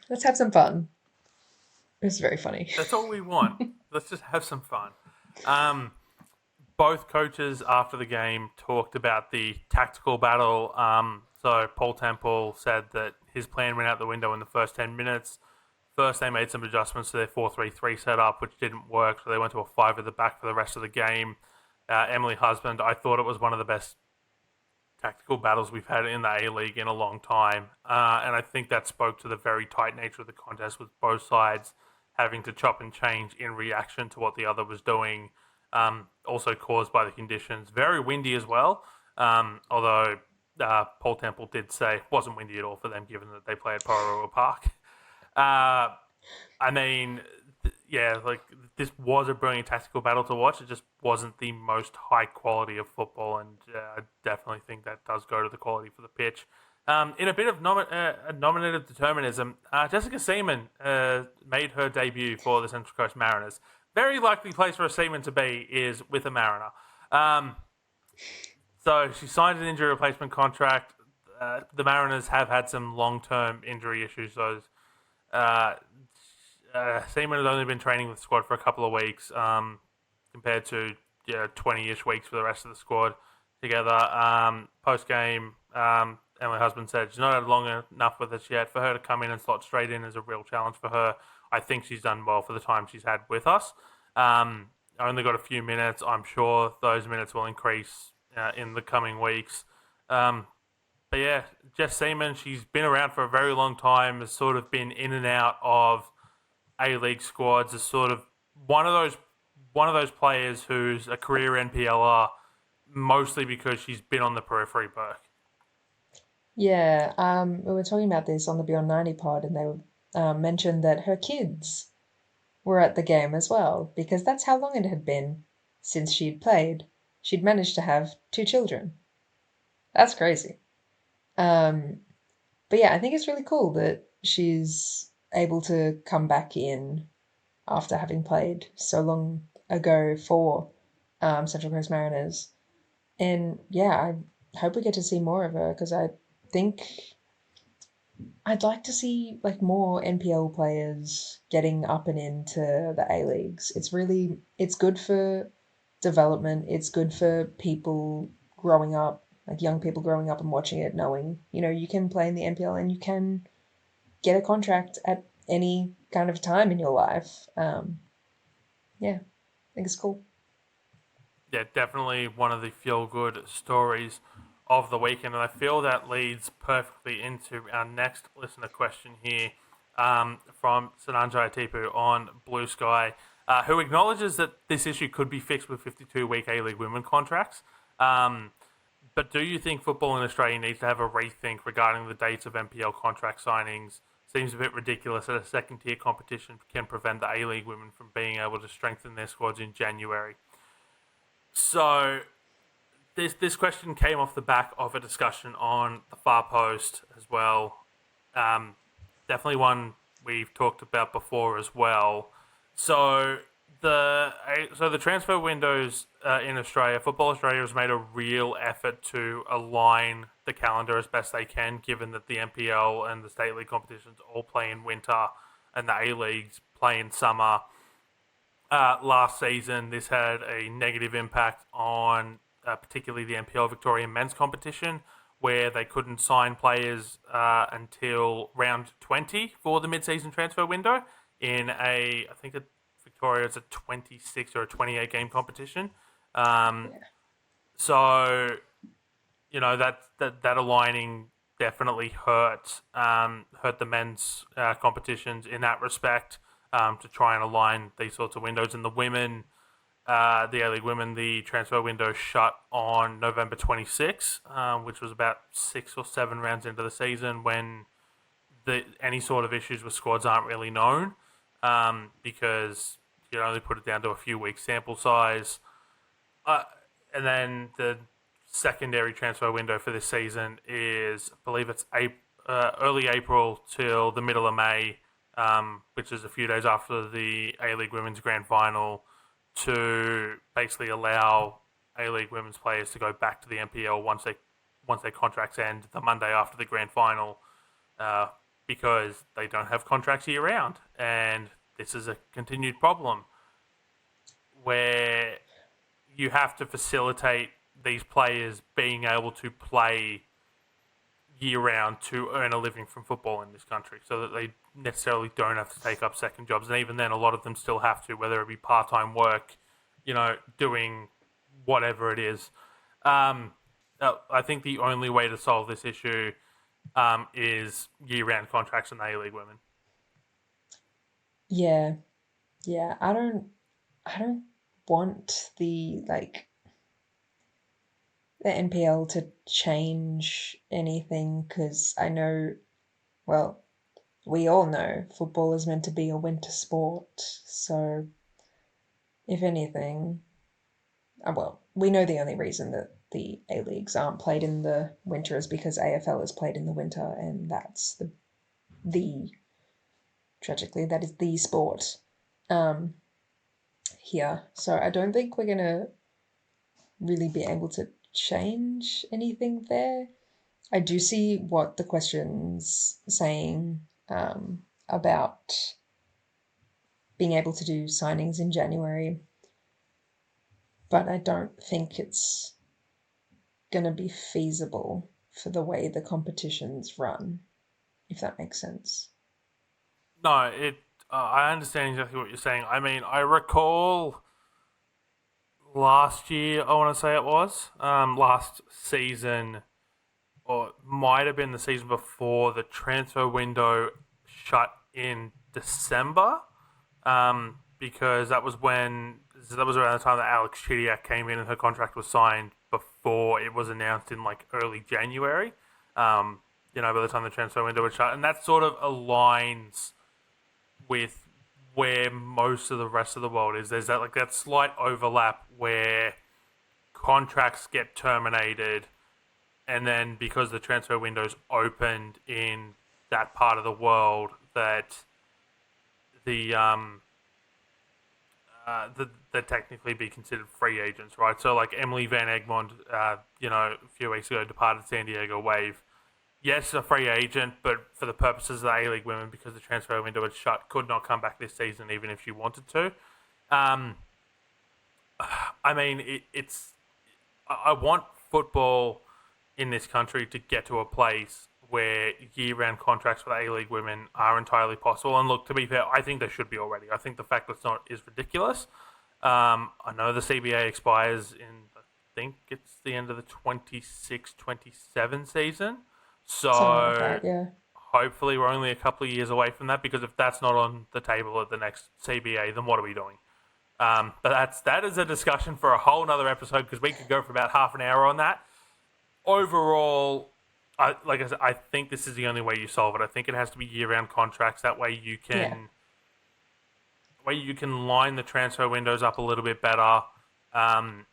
Let's have some fun. It's very funny. That's all we want. Let's just have some fun. Um, both coaches after the game talked about the tactical battle. So Paul Temple said that his plan went out the window in the first 10 minutes. First, they made some adjustments to their 4-3-3 setup, which didn't work, so they went to a 5 at the back for the rest of the game. Emily Husband, I thought it was one of the best tactical battles we've had in the A-League in a long time. And I think that spoke to the very tight nature of the contest, with both sides having to chop and change in reaction to what the other was doing, also caused by the conditions. Very windy as well, although Paul Temple did say it wasn't windy at all for them, given that they play at Poroa Park. I mean, like this was a brilliant tactical battle to watch. It just wasn't the most high quality of football, and I definitely think that does go to the quality for the pitch. In a bit of nominative determinism, Jessica Seaman made her debut for the Central Coast Mariners. Very likely place for a Seaman to be is with a Mariner. So she signed an injury replacement contract. The Mariners have had some long-term injury issues. Seaman has only been training with the squad for a couple of weeks, compared to 20-ish weeks for the rest of the squad together. Post-game, Emily Husband said she's not had long enough with us yet. For her to come in and slot straight in is a real challenge for her. I think she's done well for the time she's had with us. Only got a few minutes. I'm sure those minutes will increase in the coming weeks. But yeah, Jess Seaman, she's been around for a very long time, has sort of been in and out of A-League squads, is sort of one of those players who's a career NPLer, mostly because she's been on the periphery, Burke. Yeah, we were talking about this on the Beyond 90 pod, and they mentioned that her kids were at the game as well, because that's how long it had been since she'd played. She'd managed to have two children. That's crazy. Um, but yeah, I think it's really cool that she's able to come back in after having played so long ago for Central Coast Mariners. And yeah, I hope we get to see more of her, because I think I'd like to see like more NPL players getting up and into the A leagues. It's good for development. It's good for people growing up, like young people growing up and watching it, knowing, you can play in the NPL and you can get a contract at any kind of time in your life. Yeah, I think it's cool. Yeah, definitely one of the feel-good stories of the weekend, and I feel that leads perfectly into our next listener question here, from Sananjay Tipu on Blue Sky, who acknowledges that this issue could be fixed with 52-week A-League women contracts. But do you think football in Australia needs to have a rethink regarding the dates of NPL contract signings? Seems a bit ridiculous that a second-tier competition can prevent the A-League women from being able to strengthen their squads in January. So this question came off the back of a discussion on the Far Post as well. Definitely one we've talked about before as well. So the transfer windows in Australia, Football Australia has made a real effort to align the calendar as best they can, given that the NPL and the State League competitions all play in winter and the A Leagues play in summer. Last season, this had a negative impact on particularly the NPL Victorian men's competition, where they couldn't sign players until round 20 for the mid-season transfer window I think Victoria is a 26 or a 28 game competition. Yeah. So, that aligning definitely hurt the men's competitions in that respect, to try and align these sorts of windows. And the women, the A-League women, the transfer window shut on November 26, which was about 6 or 7 rounds into the season, when any sort of issues with squads aren't really known, because you only put it down to a few weeks sample size. And then the secondary transfer window for this season is, I believe it's early April till the middle of May, which is a few days after the A-League Women's Grand Final, to basically allow A-League women's players to go back to the NPL once their contracts end the Monday after the grand final, uh, because they don't have contracts year round, and this is a continued problem where you have to facilitate these players being able to play year round to earn a living from football in this country, so that they necessarily don't have to take up second jobs. And even then, a lot of them still have to, whether it be part time work, doing whatever it is. I think the only way to solve this issue is year round contracts in the A League women. Yeah, yeah. I don't want the NPL to change anything because I know, well, we all know football is meant to be a winter sport. So, if anything, well, we know the only reason that the A Leagues aren't played in the winter is because AFL is played in the winter, and that's the tragically that is the sport um, here. So I don't think we're gonna really be able to change anything there. I do see what the question's saying about being able to do signings in January, but I don't think it's going to be feasible for the way the competitions run, if that makes sense. No, it. I understand exactly what you're saying. I mean, I recall last year. I want to say it was last season, or it might have been the season before. The transfer window shut in December, because that was around the time that Alex Chidiac came in and her contract was signed before it was announced in like early January. By the time the transfer window was shut, and that sort of aligns with where most of the rest of the world is. There's that slight overlap where contracts get terminated, and then because the transfer window's opened in that part of the world, that the that technically be considered free agents, right? So like Emily Van Egmond, a few weeks ago departed San Diego Wave. Yes, a free agent, but for the purposes of the A-League women, because the transfer window was shut, could not come back this season, even if she wanted to. Um, I mean, it's. I want football in this country to get to a place where year-round contracts for the A-League women are entirely possible. And look, to be fair, I think they should be already. I think the fact that it's not is ridiculous. I know the CBA expires in, I think it's the end of the 26-27 season. Something like So that, yeah. hopefully we're only a couple of years away from that, because if that's not on the table at the next CBA, then what are we doing? But that is a discussion for a whole nother episode, because we could go for about half an hour on that. Overall, like I said, I think this is the only way you solve it. I think it has to be year-round contracts. That way you Yeah. can line the transfer windows up a little bit better, and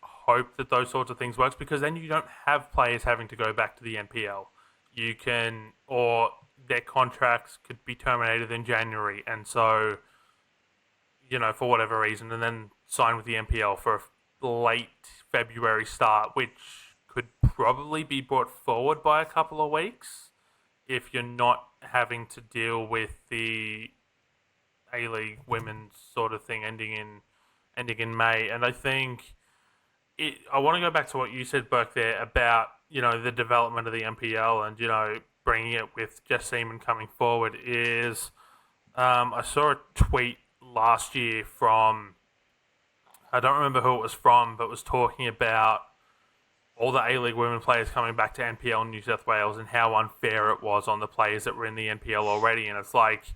hope that those sorts of things works, because then you don't have players having to go back to the NPL. You can, or their contracts could be terminated in January, and so for whatever reason, and then sign with the NPL for a late February start, which could probably be brought forward by a couple of weeks if you're not having to deal with the A-League women's sort of thing ending in May. And I think I want to go back to what you said, Burke, there about the development of the NPL and bringing it with Jess Seaman coming forward. Is I saw a tweet last year from, I don't remember who it was from, but was talking about all the A-League women players coming back to NPL New South Wales and how unfair it was on the players that were in the NPL already. And it's like,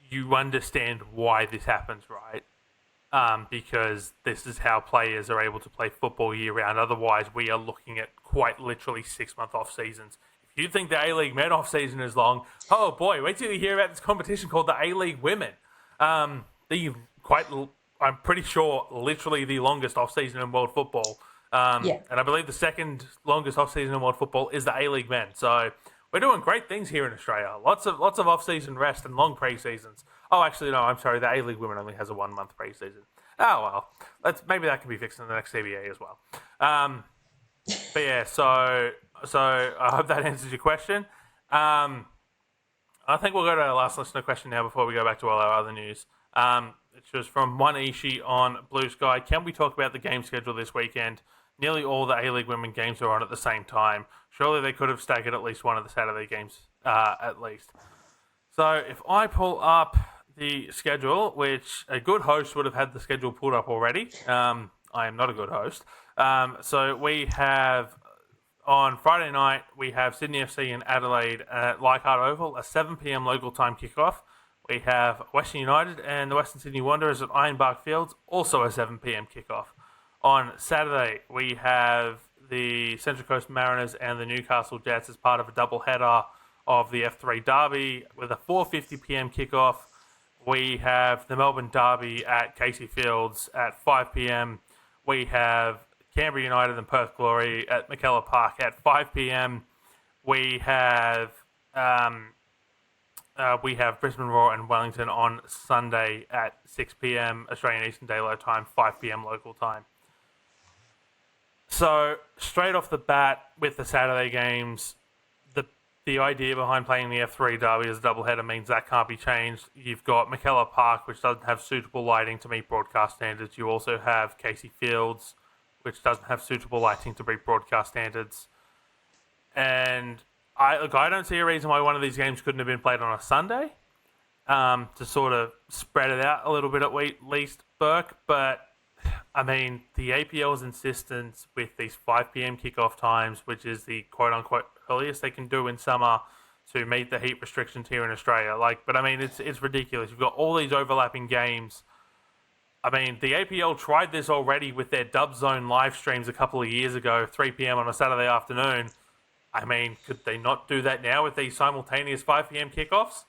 you understand why this happens, right? Because this is how players are able to play football year round. Otherwise, we are looking at quite literally 6-month off seasons. If you think the A-League men off season is long, oh boy, wait till you hear about this competition called the A-League women. I'm pretty sure, literally the longest off season in world football. Yeah. And I believe the second longest off season in world football is the A-League men. So we're doing great things here in Australia. Lots of off season rest and long pre seasons. Oh, actually, no. I'm sorry. The A-League women only has a 1 month pre season. Oh well, maybe that can be fixed in the next CBA as well. Um, but yeah, so I hope that answers your question. Um, I think we'll go to our last listener question now before we go back to all our other news. Which was from One Ishi on Blue Sky. Can we talk about the game schedule this weekend? Nearly all the A-League women games are on at the same time. Surely they could have staggered at least one of the Saturday games, at least. So if I pull up the schedule, which a good host would have had the schedule pulled up already. I am not a good host. So we have on Friday night, we have Sydney FC and Adelaide at Leichhardt Oval, a 7 p.m. local time kickoff. We have Western United and the Western Sydney Wanderers at Ironbark Fields, also a 7 p.m. kickoff. On Saturday, we have the Central Coast Mariners and the Newcastle Jets as part of a double-header of the F3 Derby with a 4:50 p.m. kickoff. We have the Melbourne Derby at Casey Fields at 5 p.m. We have Canberra United and Perth Glory at McKellar Park at 5 p.m. We have Brisbane Roar and Wellington on Sunday at 6 p.m. Australian Eastern Daylight Time, 5 p.m. local time. So straight off the bat with the Saturday games, the idea behind playing the F3 Derby as a doubleheader means that can't be changed. You've got McKellar Park, which doesn't have suitable lighting to meet broadcast standards. You also have Casey Fields, which doesn't have suitable lighting to meet broadcast standards. And I don't see a reason why one of these games couldn't have been played on a Sunday, to sort of spread it out a little bit at least, Burke. But I mean, the APL's insistence with these 5 p.m. kickoff times, which is the quote-unquote earliest they can do in summer to meet the heat restrictions here in Australia. But I mean, it's ridiculous. You've got all these overlapping games. I mean, the APL tried this already with their Dub Zone live streams a couple of years ago, 3 p.m. on a Saturday afternoon. I mean, could they not do that now with these simultaneous 5 p.m. kickoffs?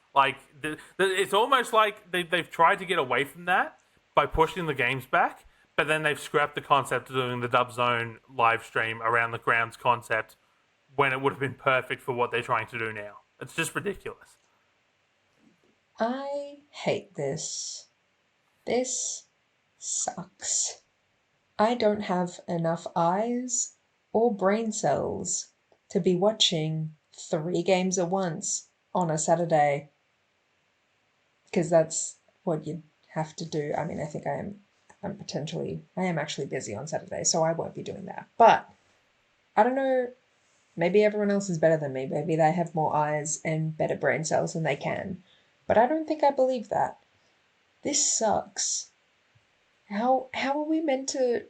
It's almost like they've tried to get away from that by pushing the games back, but then they've scrapped the concept of doing the Dub Zone live stream around the grounds concept when it would have been perfect for what they're trying to do now. It's just ridiculous. I hate this. This sucks. I don't have enough eyes or brain cells to be watching 3 games at once on a Saturday, because that's what you have to do. I mean, I think I am actually busy on Saturday, so I won't be doing that. But I don't know, maybe everyone else is better than me. Maybe they have more eyes and better brain cells than they can. But I don't think I believe that. This sucks. How are we meant to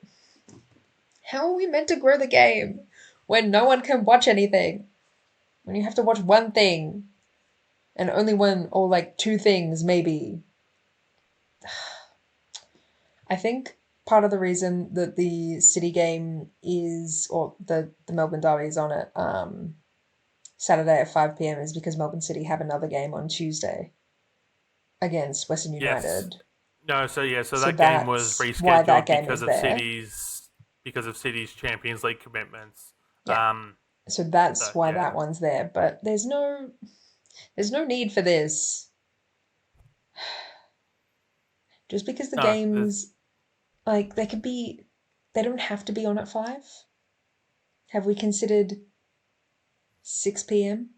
grow the game when no one can watch anything? When you have to watch one thing and only one or like 2 things maybe. I think part of the reason that the City game is, or the Melbourne Derby is on at Saturday at 5 p.m. is because Melbourne City have another game on Tuesday against Western Yes. United. No, so that game was rescheduled because of City's Champions League commitments. Yeah. So that's why that one's there. But there's no need for this. Just because the games, like, they don't have to be on at 5. Have we considered 6 p.m.?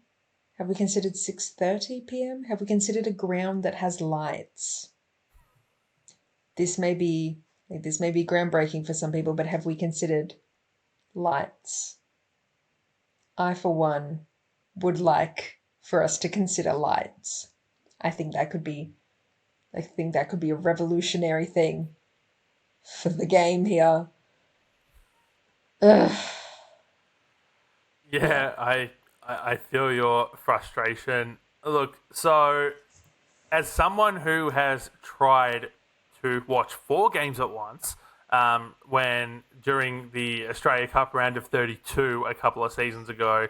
Have we considered 6:30 p.m.? Have we considered a ground that has lights? This may be groundbreaking for some people, but have we considered lights? I, for one, would like for us to consider lights. I think that could be a revolutionary thing for the game here. Ugh. Yeah, I feel your frustration. Look, so as someone who has tried to watch 4 games at once, when during the Australia Cup round of 32 a couple of seasons ago,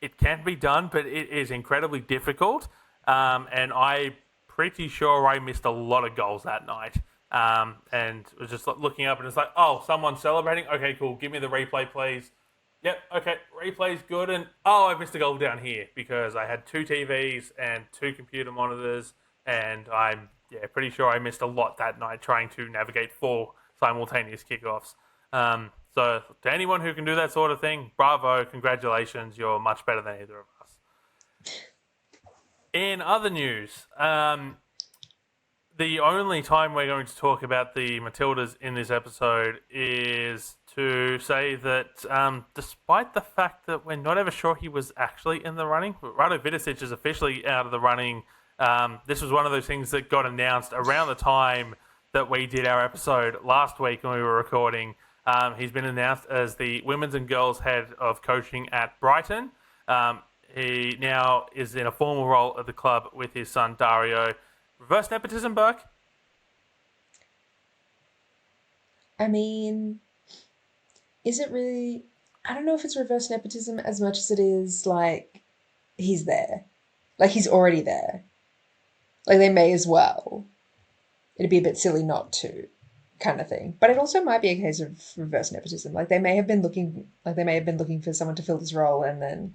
it can be done, but it is incredibly difficult. And I'm pretty sure I missed a lot of goals that night. And was just looking up and it's like, oh, someone's celebrating. Okay, cool. Give me the replay, please. Yep, okay, replay's good. And, oh, I missed a goal down here because I had 2 TVs and 2 computer monitors and I'm yeah, pretty sure I missed a lot that night trying to navigate four simultaneous kickoffs. So to anyone who can do that sort of thing, bravo, congratulations, you're much better than either of us. In other news, the only time we're going to talk about the Matildas in this episode is to say that despite the fact that we're not ever sure he was actually in the running, Rado Vidicic is officially out of the running. This was one of those things that got announced around the time that we did our episode last week when we were recording. He's been announced as the women's and girls head of coaching at Brighton. He now is in a formal role at the club with his son Dario. Reverse nepotism, Burke? I mean, is it really? I don't know if it's reverse nepotism as much as it is like he's there. Like he's already there. Like they may as well. It'd be a bit silly not to, kind of thing. But it also might be a case of reverse nepotism. Like they may have been looking for someone to fill this role, and then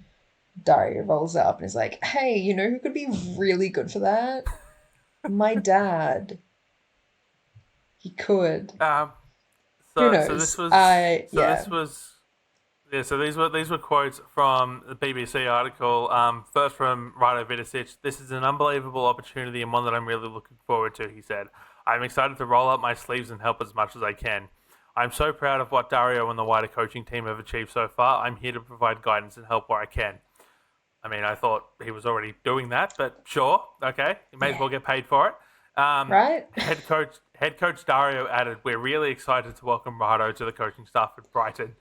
Dario rolls up and is like, "Hey, you know who could be really good for that? My dad. He could. Um, Who so this knows? was I so yeah. this was yeah. So these were quotes from the BBC article. First from Rado Vidicic. This is an unbelievable opportunity and one that I'm really looking forward to. He said, "I'm excited to roll up my sleeves and help as much as I can. I'm so proud of what Dario and the wider coaching team have achieved so far. I'm here to provide guidance and help where I can." I mean, I thought he was already doing that, but sure, okay, you may as Yeah. well get paid for it. Right? Head coach Dario added, "We're really excited to welcome Rado to the coaching staff at Brighton."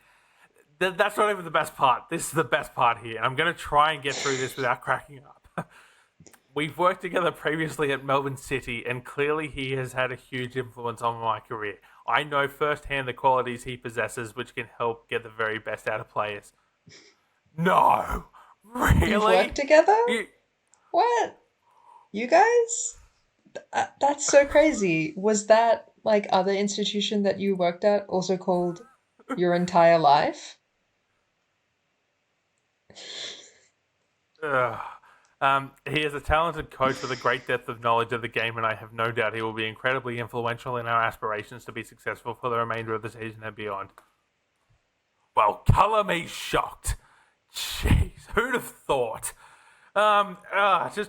That's not even the best part. This is the best part here, and I'm going to try and get through this without cracking up. We've worked together previously at Melbourne City, and clearly he has had a huge influence on my career. I know firsthand the qualities he possesses, which can help get the very best out of players. No, You've worked really? together? You, What? You guys? That's so crazy. Was that like other institution that you worked at also called your entire life? Ugh. He is a talented coach with a great depth of knowledge of the game, and I have no doubt he will be incredibly influential in our aspirations to be successful for the remainder of the season and beyond. Well, colour me shocked. Jeez, who'd have thought?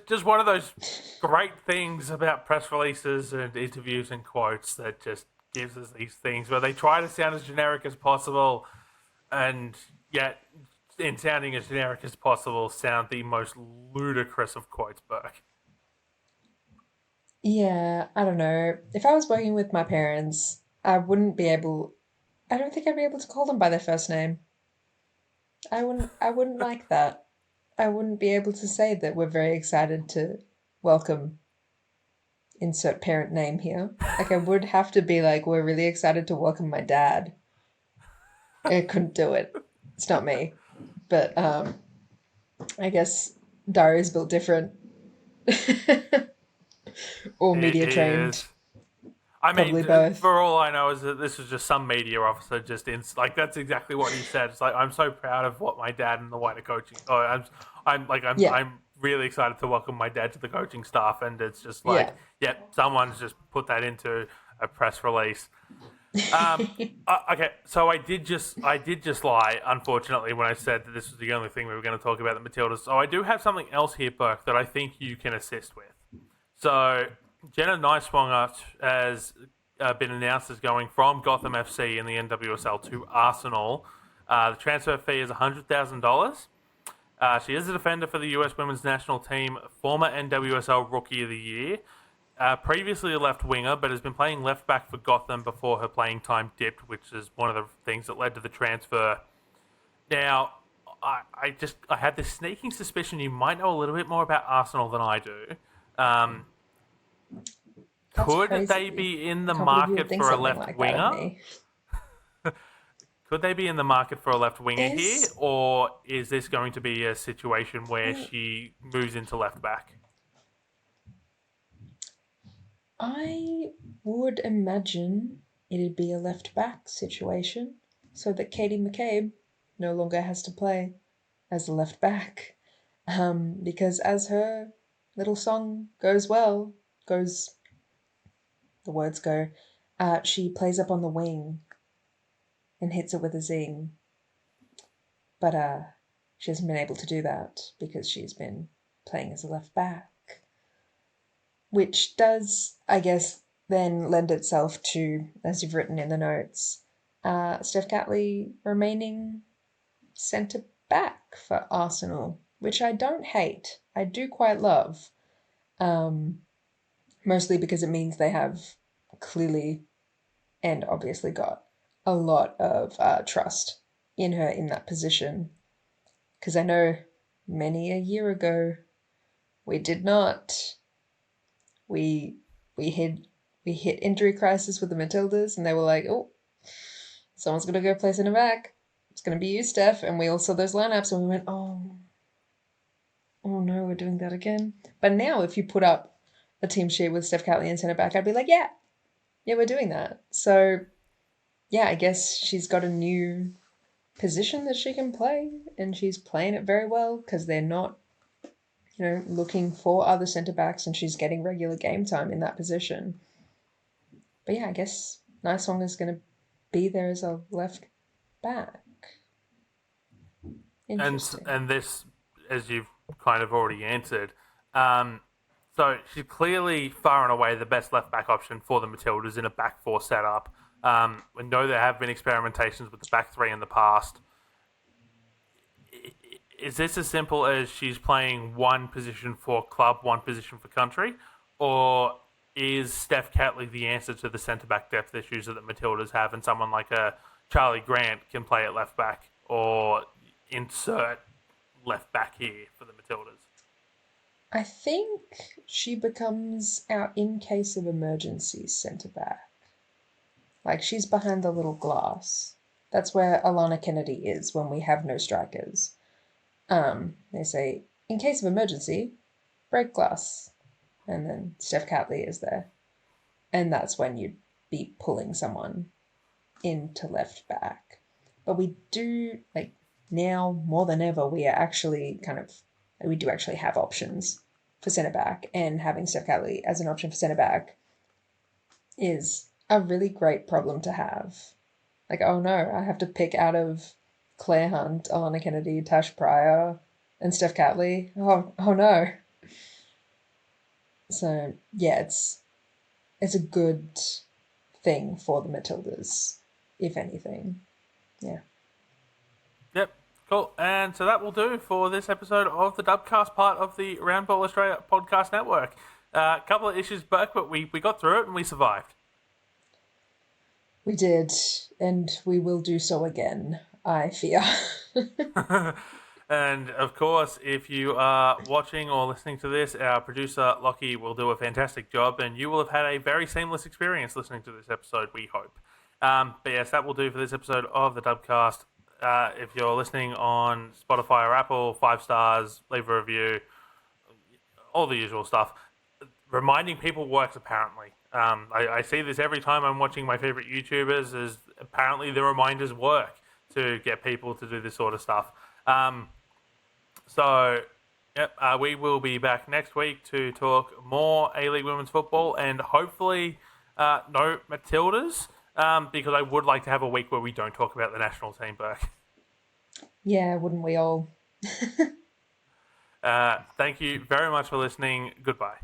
Just one of those great things about press releases and interviews and quotes that just gives us these things where they try to sound as generic as possible, and yet, in sounding as generic as possible, sound the most ludicrous of quotes, Burke. Yeah, I don't know. If I was working with my parents, I don't think I'd be able to call them by their first name. I wouldn't like that. I wouldn't be able to say that we're very excited to welcome insert parent name here. Like I would have to be like, we're really excited to welcome my dad. I couldn't do it. It's not me. But I guess Dario's built different. Or media He trained. is. I mean, Probably both. for all I know, is that this was just some media officer just in like that's exactly what he said. It's like I'm so proud of what my dad and the wider coaching. Oh, Yeah. I'm really excited to welcome my dad to the coaching staff, and it's just like, Yeah. yep, someone's just put that into a press release. Okay, so I did just lie, unfortunately, when I said that this was the only thing we were going to talk about the Matildas. So I do have something else here, Burke, that I think you can assist with. So Jenna Nyswanger has been announced as going from Gotham FC in the NWSL to Arsenal. The transfer fee is $100,000. She is a defender for the US women's national team, former NWSL Rookie of the Year. Previously a left winger, but has been playing left back for Gotham before her playing time dipped, which is one of the things that led to the transfer. Now, I had this sneaking suspicion you might know a little bit more about Arsenal than I do. Um, That's could they crazy. be in I the can't believe you would market think for a something left like that of winger? me. Could they be in the market for a left winger here, There's or is this going to be a situation where well, she moves into left back? I would imagine it'd be a left back situation so that Katie McCabe no longer has to play as a left back. Because as her little song goes the words go, she plays up on the wing and hits it with a zing. But she hasn't been able to do that because she's been playing as a left back, which does, I guess, then lend itself to, as you've written in the notes, Steph Catley remaining centre back for Arsenal, which I don't hate. I do quite love, mostly because it means they have clearly and obviously got a lot of trust in her in that position. Because I know many a year ago we did not. We hit injury crisis with the Matildas, and they were like, "Oh, someone's gonna go play centre back. It's gonna be you, Steph." And we all saw those lineups, and we went, "Oh no, we're doing that again." But now, if you put up a team sheet with Steph Catley in centre back, I'd be like, "Yeah, we're doing that." So yeah, I guess she's got a new position that she can play, and she's playing it very well because they're not, looking for other centre backs, and she's getting regular game time in that position. But yeah, I guess Nysong is going to be there as a left back. Interesting. And this, as you've kind of already answered, so she's clearly far and away the best left back option for the Matildas in a back four setup. We know there have been experimentations with the back three in the past. Is this as simple as she's playing one position for club, one position for country, or is Steph Catley the answer to the centre back depth issues that the Matildas have, and someone like a Charlie Grant can play at left back, or insert left back here for the Matildas? I think she becomes our in case of emergency centre back. Like, she's behind the little glass. That's where Alana Kennedy is when we have no strikers. They say, in case of emergency, break glass. And then Steph Catley is there. And that's when you'd be pulling someone into left back. But we do, like, now more than ever, we are actually we do actually have options for centre back, and having Steph Catley as an option for centre back is a really great problem to have. Like, oh no, I have to pick out of Claire Hunt, Alana Kennedy, Tash Pryor, and Steph Catley. Oh no. So yeah, it's a good thing for the Matildas, if anything. Yeah. Yep, cool. And so that will do for this episode of the Dubcast, part of the Round Ball Australia podcast network. A couple of issues, Burke, but we got through it and we survived. We did, and we will do so again, I fear. And of course, if you are watching or listening to this, our producer Lockie will do a fantastic job, and you will have had a very seamless experience listening to this episode, we hope. But yes, that will do for this episode of the Dubcast. If you're listening on Spotify or Apple, 5 stars, leave a review, all the usual stuff. Reminding people works, apparently. I see this every time I'm watching my favorite YouTubers, is apparently the reminders work to get people to do this sort of stuff. We will be back next week to talk more A-League Women's Football, and hopefully no Matildas, because I would like to have a week where we don't talk about the national team, Burke. Yeah, wouldn't we all? Thank you very much for listening. Goodbye.